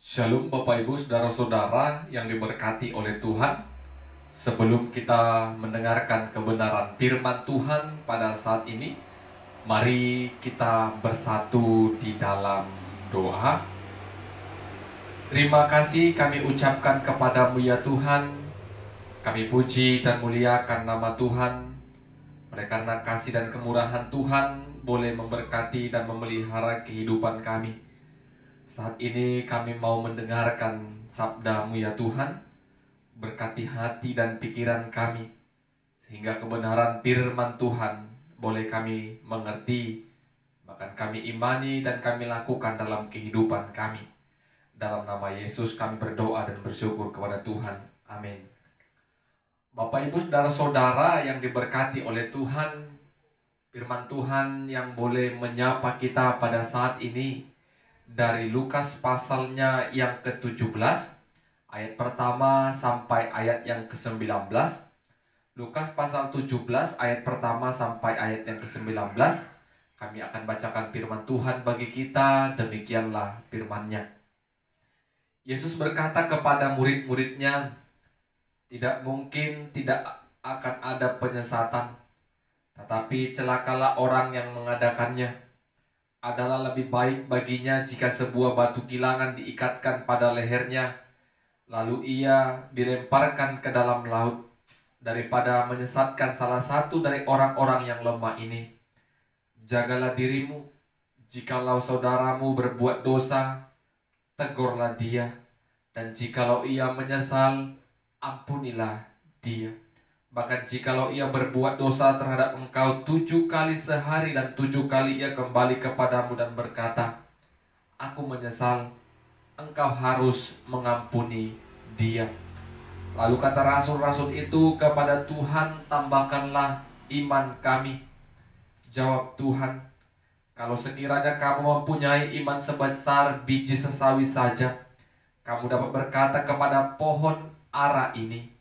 Shalom Bapak Ibu Saudara-saudara yang diberkati oleh Tuhan. Sebelum kita mendengarkan kebenaran firman Tuhan pada saat ini, mari kita bersatu di dalam doa. Terima kasih kami ucapkan kepadamu ya Tuhan. Kami puji dan muliakan nama Tuhan. Oleh karena kasih dan kemurahan Tuhan boleh memberkati dan memelihara kehidupan kami. Saat ini kami mau mendengarkan sabda-Mu ya Tuhan. Berkati hati dan pikiran kami, sehingga kebenaran firman Tuhan boleh kami mengerti, bahkan kami imani dan kami lakukan dalam kehidupan kami. Dalam nama Yesus kami berdoa dan bersyukur kepada Tuhan. Amin. Bapak Ibu Saudara-saudara yang diberkati oleh Tuhan, firman Tuhan yang boleh menyapa kita pada saat ini dari Lukas pasalnya yang ke-17, ayat pertama sampai ayat yang ke-19. Lukas pasal 17 ayat pertama sampai ayat yang ke-19. Kami akan bacakan firman Tuhan bagi kita. Demikianlah firman-Nya. Yesus berkata kepada murid-muridnya, tidak mungkin tidak akan ada penyesatan, tetapi celakalah orang yang mengadakannya. Adalah lebih baik baginya jika sebuah batu kilangan diikatkan pada lehernya, lalu ia dilemparkan ke dalam laut, daripada menyesatkan salah satu dari orang-orang yang lemah ini. Jagalah dirimu, jikalau saudaramu berbuat dosa, tegurlah dia, dan jikalau ia menyesal, ampunilah dia. Bahkan jikalau ia berbuat dosa terhadap engkau 7 kali sehari dan 7 kali ia kembali kepadamu dan berkata, aku menyesal, engkau harus mengampuni dia. Lalu kata rasul-rasul itu kepada Tuhan, tambahkanlah iman kami. Jawab Tuhan, kalau sekiranya kamu mempunyai iman sebesar biji sesawi saja, kamu dapat berkata kepada pohon ara ini,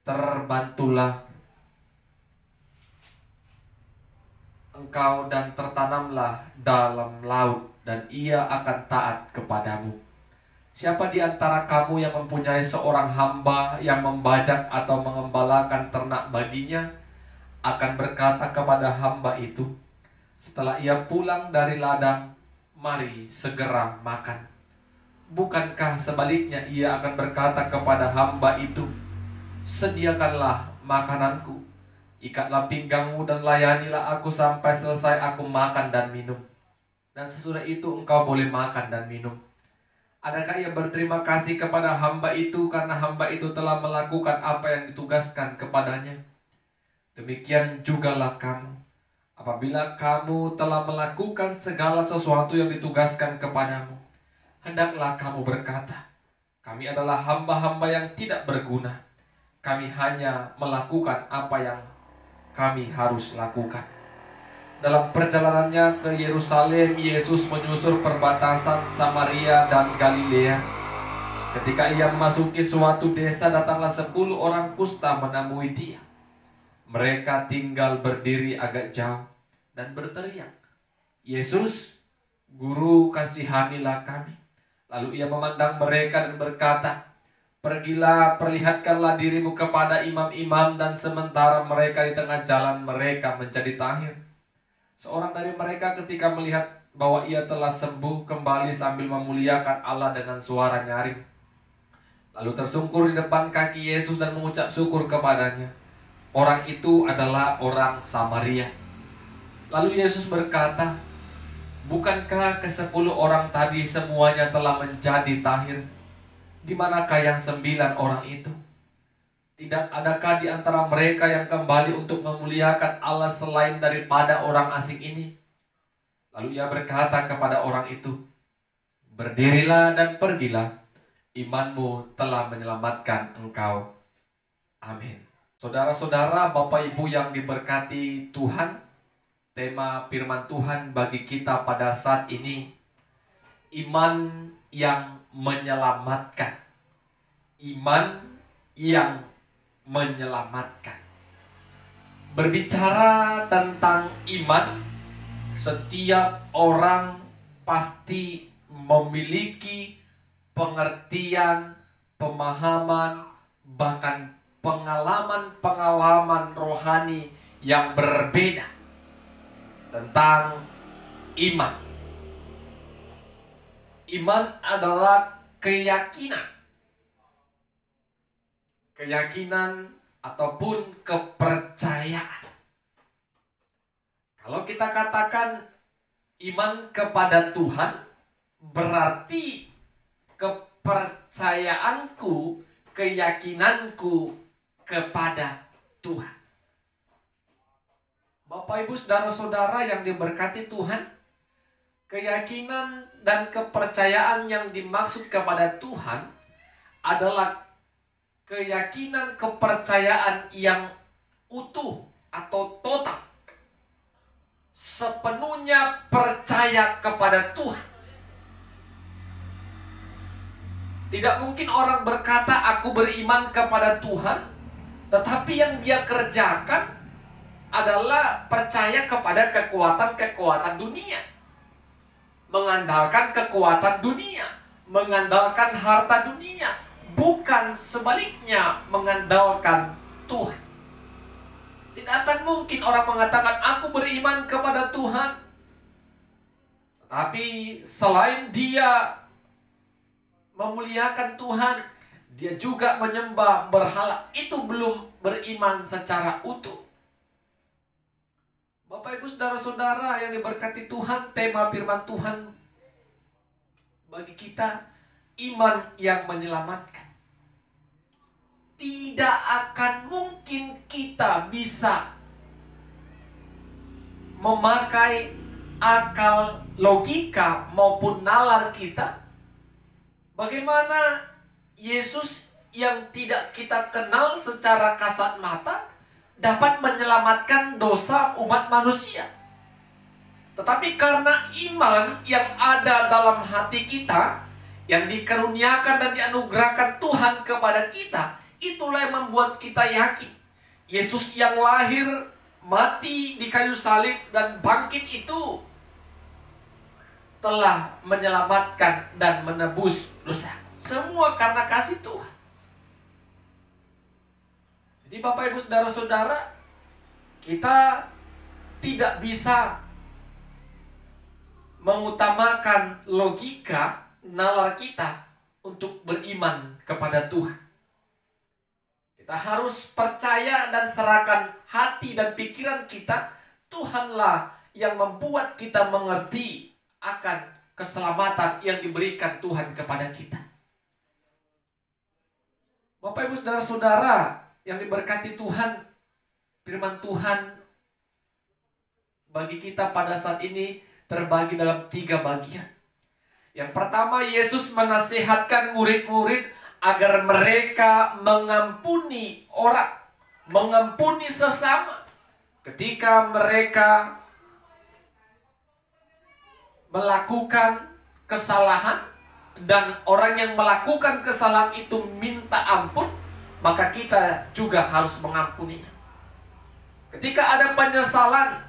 terbantulah engkau dan tertanamlah dalam laut, dan ia akan taat kepadamu. Siapa di antara kamu yang mempunyai seorang hamba yang membajak atau mengembalakan ternak baginya, akan berkata kepada hamba itu, setelah ia pulang dari ladang, mari segera makan? Bukankah sebaliknya ia akan berkata kepada hamba itu, sediakanlah makananku, ikatlah pinggangmu dan layanilah aku sampai selesai aku makan dan minum, dan sesudah itu engkau boleh makan dan minum. Adakah ia berterima kasih kepada hamba itu karena hamba itu telah melakukan apa yang ditugaskan kepadanya? Demikian jugalah kamu, apabila kamu telah melakukan segala sesuatu yang ditugaskan kepadamu, hendaklah kamu berkata, kami adalah hamba-hamba yang tidak berguna. Kami hanya melakukan apa yang kami harus lakukan. Dalam perjalanannya ke Yerusalem, Yesus menyusur perbatasan Samaria dan Galilea. Ketika ia memasuki suatu desa, datanglah 10 orang kusta menemui dia. Mereka tinggal berdiri agak jauh dan berteriak, Yesus, Guru, kasihanilah kami. Lalu ia memandang mereka dan berkata, pergilah, perlihatkanlah dirimu kepada imam-imam. Dan sementara mereka di tengah jalan, mereka menjadi tahir. Seorang dari mereka ketika melihat bahwa ia telah sembuh, kembali sambil memuliakan Allah dengan suara nyaring. Lalu tersungkur di depan kaki Yesus dan mengucap syukur kepadanya. Orang itu adalah orang Samaria. Lalu Yesus berkata, bukankah ke-10 orang tadi semuanya telah menjadi tahir? Di manakah yang 9 orang itu? Tidak adakah di antara mereka yang kembali untuk memuliakan Allah selain daripada orang asing ini? Lalu ia berkata kepada orang itu, berdirilah dan pergilah, imanmu telah menyelamatkan engkau. Amin. Saudara-saudara, Bapak Ibu yang diberkati Tuhan, tema firman Tuhan bagi kita pada saat ini, iman yang menyelamatkan. Iman yang menyelamatkan. Berbicara tentang iman, setiap orang pasti memiliki pengertian, pemahaman, bahkan pengalaman-pengalaman rohani yang berbeda tentang iman. Iman adalah keyakinan. Keyakinan ataupun kepercayaan. Kalau kita katakan iman kepada Tuhan, berarti kepercayaanku, keyakinanku kepada Tuhan. Bapak, Ibu, saudara-saudara yang diberkati Tuhan, keyakinan dan kepercayaan yang dimaksud kepada Tuhan adalah keyakinan kepercayaan yang utuh atau total. Sepenuhnya percaya kepada Tuhan. Tidak mungkin orang berkata aku beriman kepada Tuhan, tetapi yang dia kerjakan adalah percaya kepada kekuatan-kekuatan dunia. Mengandalkan kekuatan dunia, mengandalkan harta dunia, bukan sebaliknya mengandalkan Tuhan. Tidak akan mungkin orang mengatakan aku beriman kepada Tuhan, tetapi selain dia memuliakan Tuhan, dia juga menyembah berhala. Itu belum beriman secara utuh. Bapak, Ibu, saudara-saudara yang diberkati Tuhan, tema firman Tuhan bagi kita, iman yang menyelamatkan. Tidak akan mungkin kita bisa memakai akal, logika maupun nalar kita. Bagaimana Yesus yang tidak kita kenal secara kasat mata dapat menyelamatkan dosa umat manusia. Tetapi karena iman yang ada dalam hati kita, yang dikaruniakan dan dianugerahkan Tuhan kepada kita, itulah yang membuat kita yakin Yesus yang lahir, mati di kayu salib dan bangkit itu telah menyelamatkan dan menebus dosa. Semua karena kasih Tuhan. Jadi Bapak, Ibu, saudara-saudara, kita tidak bisa mengutamakan logika, nalar kita untuk beriman kepada Tuhan. Kita harus percaya dan serahkan hati dan pikiran kita. Tuhanlah yang membuat kita mengerti akan keselamatan yang diberikan Tuhan kepada kita. Bapak, Ibu, saudara-saudara yang diberkati Tuhan, firman Tuhan bagi kita pada saat ini terbagi dalam 3 bagian. Yang pertama, Yesus menasihatkan murid-murid agar mereka mengampuni orang, mengampuni sesama ketika mereka melakukan kesalahan, dan orang yang melakukan kesalahan itu minta ampun, maka kita juga harus mengampuninya. Ketika ada penyesalan,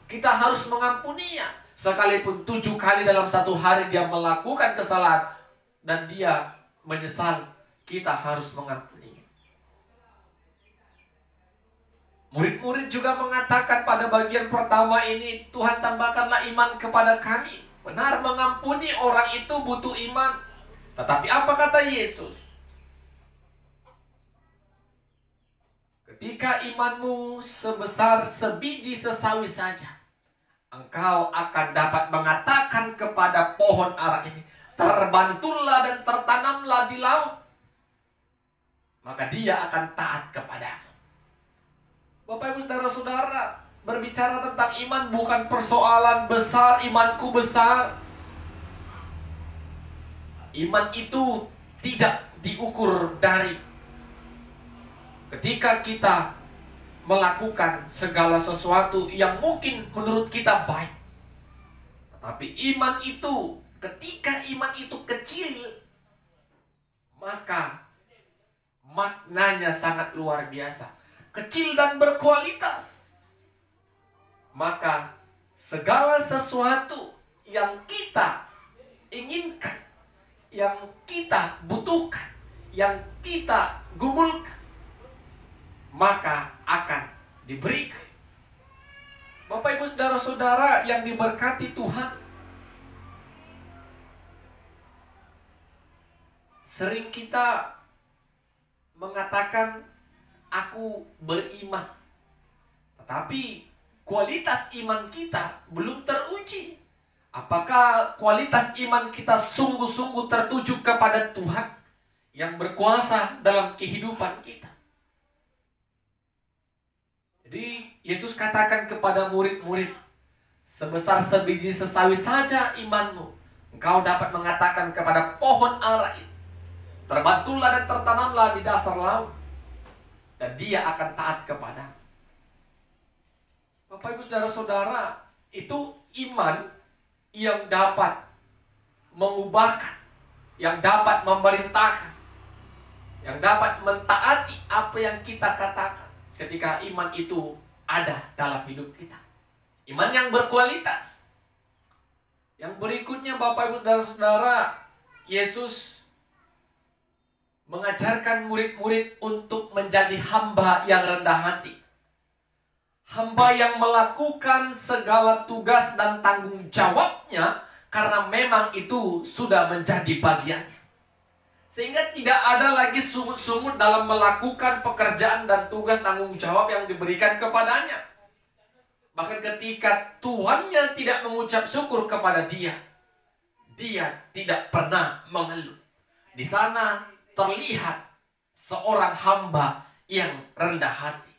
kita harus mengampuninya. Sekalipun 7 kali dalam 1 hari dia melakukan kesalahan dan dia menyesal, kita harus mengampuninya. Murid-murid juga mengatakan pada bagian pertama ini, Tuhan tambahkanlah iman kepada kami. Benar, mengampuni orang itu butuh iman. Tetapi apa kata Yesus? Ketika imanmu sebesar sebiji sesawi saja, engkau akan dapat mengatakan kepada pohon ara ini, terbantulah dan tertanamlah di laut, maka dia akan taat kepadamu. Bapak, Ibu, saudara-saudara, berbicara tentang iman bukan persoalan besar, imanku besar. Iman itu tidak diukur dari ketika kita melakukan segala sesuatu yang mungkin menurut kita baik. Tetapi iman itu, ketika iman itu kecil, maka maknanya sangat luar biasa. Kecil dan berkualitas. Maka segala sesuatu yang kita inginkan, yang kita butuhkan, yang kita gumulkan, maka akan diberikan. Bapak Ibu saudara-saudara yang diberkati Tuhan, sering kita mengatakan aku beriman, tetapi kualitas iman kita belum teruji. Apakah kualitas iman kita sungguh-sungguh tertuju kepada Tuhan yang berkuasa dalam kehidupan kita? Jadi Yesus katakan kepada murid-murid, sebesar sebiji sesawi saja imanmu, engkau dapat mengatakan kepada pohon ara itu, terbantulah dan tertanamlah di dasar laut, dan dia akan taat kepada. Bapak Ibu saudara-saudara, itu iman yang dapat mengubahkan, yang dapat memerintahkan, yang dapat mentaati apa yang kita katakan ketika iman itu ada dalam hidup kita. Iman yang berkualitas. Yang berikutnya Bapak Ibu saudara-saudara, Yesus mengajarkan murid-murid untuk menjadi hamba yang rendah hati. Hamba yang melakukan segala tugas dan tanggung jawabnya karena memang itu sudah menjadi bagiannya. Sehingga tidak ada lagi sungut-sungut dalam melakukan pekerjaan dan tugas tanggung jawab yang diberikan kepadanya. Bahkan ketika tuannya tidak mengucap syukur kepada dia, dia tidak pernah mengeluh. Di sana terlihat seorang hamba yang rendah hati.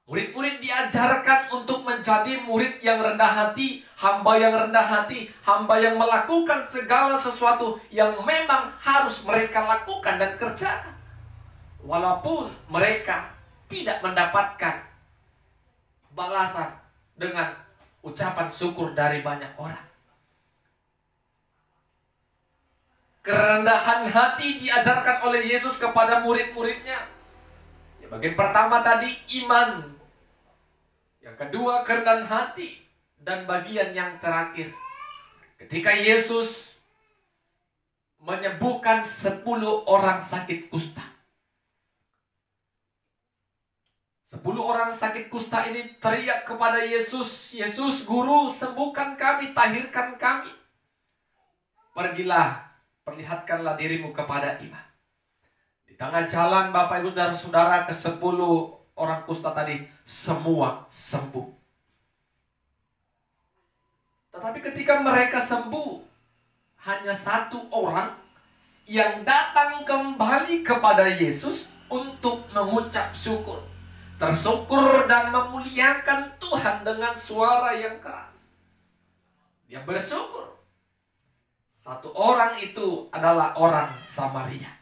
Murid-murid diajarkan untuk menjadi murid yang rendah hati, hamba yang rendah hati, hamba yang melakukan segala sesuatu yang memang harus mereka lakukan dan kerjakan. Walaupun mereka tidak mendapatkan balasan dengan ucapan syukur dari banyak orang. Kerendahan hati diajarkan oleh Yesus kepada murid-muridnya. Bagian pertama tadi iman. Yang kedua kerendahan hati. Dan bagian yang terakhir, ketika Yesus menyembuhkan 10 orang sakit kusta. 10 orang sakit kusta ini teriak kepada Yesus, Yesus Guru, sembuhkan kami, tahirkan kami. Pergilah, perlihatkanlah dirimu kepada iman. Di tengah jalan Bapak Ibu saudara, ke-10 orang kusta tadi semua sembuh. Tetapi ketika mereka sembuh, hanya 1 orang yang datang kembali kepada Yesus untuk mengucap syukur. Tersyukur dan memuliakan Tuhan dengan suara yang keras. Dia bersyukur. 1 orang itu adalah orang Samaria.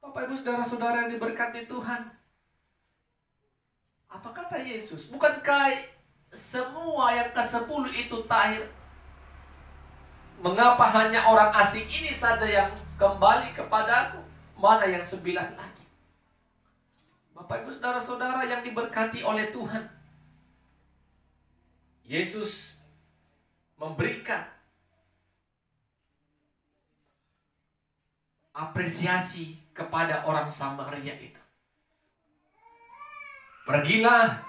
Bapak Ibu saudara-saudara yang diberkati Tuhan, apa kata Yesus? Bukankah semua yang ke-10 itu tahir? Mengapa hanya orang asing ini saja yang kembali kepadaku? Mana yang 9 lagi? Bapak Ibu saudara-saudara yang diberkati oleh Tuhan, Yesus memberikan apresiasi kepada orang Samaria itu. Pergilah,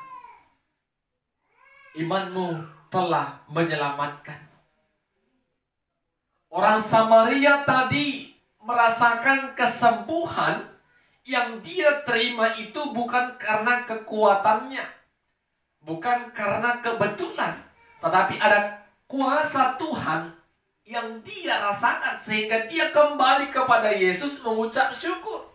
imanmu telah menyelamatkan. Orang Samaria tadi merasakan kesembuhan yang dia terima itu bukan karena kekuatannya, bukan karena kebetulan, tetapi ada kuasa Tuhan yang dia rasakan sehingga dia kembali kepada Yesus mengucap syukur.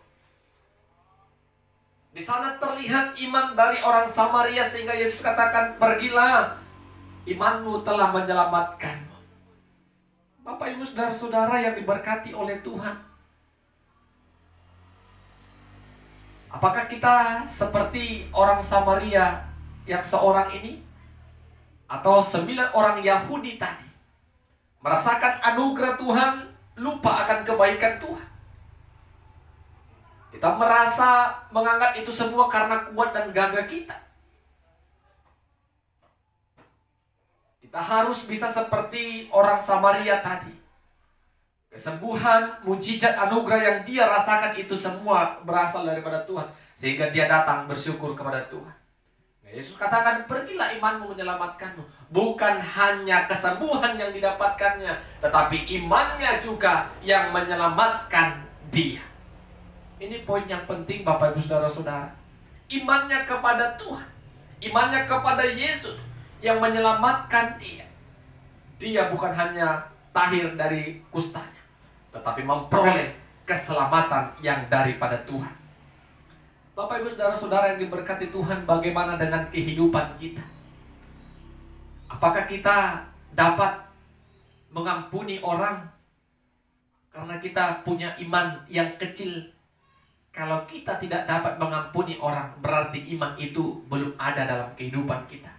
Di sana terlihat iman dari orang Samaria sehingga Yesus katakan, pergilah, imanmu telah menyelamatkanmu. Bapak Ibu saudara-saudara yang diberkati oleh Tuhan, apakah kita seperti orang Samaria yang seorang ini? Atau 9 orang Yahudi tadi merasakan anugerah Tuhan, lupa akan kebaikan Tuhan? Kita merasa menganggap itu semua karena kuat dan gagah kita. Kita harus bisa seperti orang Samaria tadi, Kesembuhan, mujizat, anugerah yang dia rasakan itu semua berasal daripada Tuhan. Sehingga dia datang bersyukur kepada Tuhan. Yesus katakan, pergilah, imanmu menyelamatkanmu. Bukan hanya kesembuhan yang didapatkannya, tetapi imannya juga yang menyelamatkan dia. Ini poin yang penting Bapak Ibu Saudara-saudara. Imannya kepada Tuhan, imannya kepada Yesus yang menyelamatkan dia. Dia bukan hanya tahir dari kustanya, tetapi memperoleh keselamatan yang daripada Tuhan. Bapak Ibu Saudara-saudara yang diberkati Tuhan, bagaimana dengan kehidupan kita? Apakah kita dapat mengampuni orang karena kita punya iman yang kecil? Kalau kita tidak dapat mengampuni orang, berarti iman itu belum ada dalam kehidupan kita.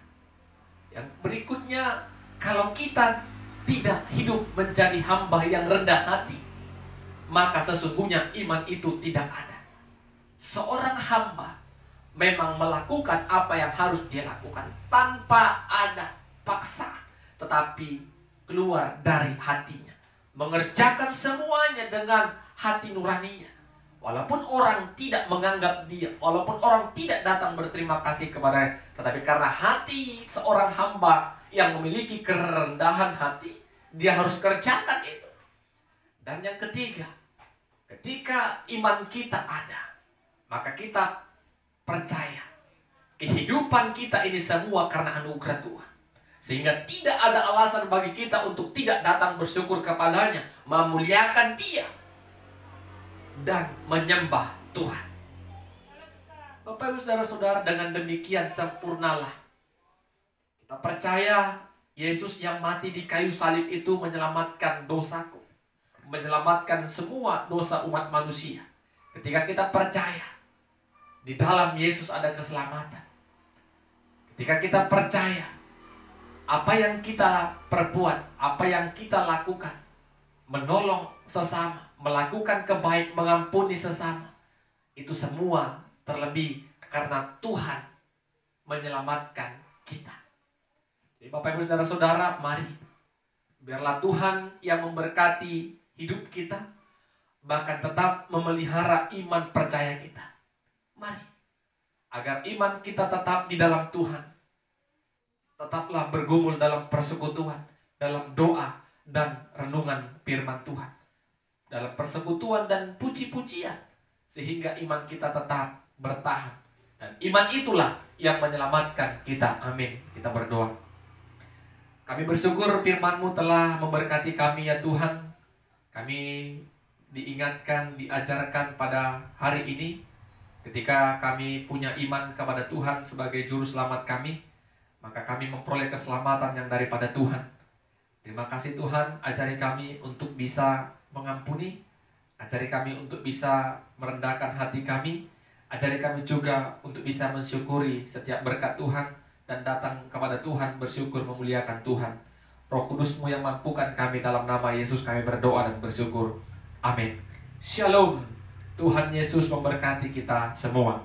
Yang berikutnya, kalau kita tidak hidup menjadi hamba yang rendah hati, maka sesungguhnya iman itu tidak ada. Seorang hamba memang melakukan apa yang harus dia lakukan tanpa ada paksa, tetapi keluar dari hatinya, mengerjakan semuanya dengan hati nuraninya. Walaupun orang tidak menganggap dia, walaupun orang tidak datang berterima kasih kepadanya, tetapi karena hati seorang hamba yang memiliki kerendahan hati, dia harus kerjakan itu. Dan yang ketiga, ketika iman kita ada, maka kita percaya kehidupan kita ini semua karena anugerah Tuhan. Sehingga tidak ada alasan bagi kita untuk tidak datang bersyukur kepadanya, memuliakan dia, dan menyembah Tuhan. Bapak Ibu Saudara-saudara, dengan demikian sempurnalah. Kita percaya Yesus yang mati di kayu salib itu menyelamatkan dosaku, menyelamatkan semua dosa umat manusia. Ketika kita percaya di dalam Yesus ada keselamatan, ketika kita percaya apa yang kita perbuat, apa yang kita lakukan, menolong sesama, melakukan kebaik, mengampuni sesama, itu semua terlebih karena Tuhan menyelamatkan kita. Jadi Bapak Ibu Saudara-saudara, mari biarlah Tuhan yang memberkati hidup kita, bahkan tetap memelihara iman percaya kita. Mari, agar iman kita tetap di dalam Tuhan, tetaplah bergumul dalam persekutuan, dalam doa dan renungan firman Tuhan, dalam persekutuan dan puji-pujian, sehingga iman kita tetap bertahan. Dan iman itulah yang menyelamatkan kita. Amin. Kita berdoa. Kami bersyukur firman-Mu telah memberkati kami ya Tuhan. Kami diingatkan, diajarkan pada hari ini, ketika kami punya iman kepada Tuhan sebagai juru selamat kami, maka kami memperoleh keselamatan yang daripada Tuhan. Terima kasih Tuhan, ajari kami untuk bisa mengampuni, ajari kami untuk bisa merendahkan hati kami, ajari kami juga untuk bisa mensyukuri setiap berkat Tuhan dan datang kepada Tuhan bersyukur memuliakan Tuhan. Roh Kudus-Mu yang mampukan kami, dalam nama Yesus kami berdoa dan bersyukur. Amin. Shalom. Tuhan Yesus memberkati kita semua.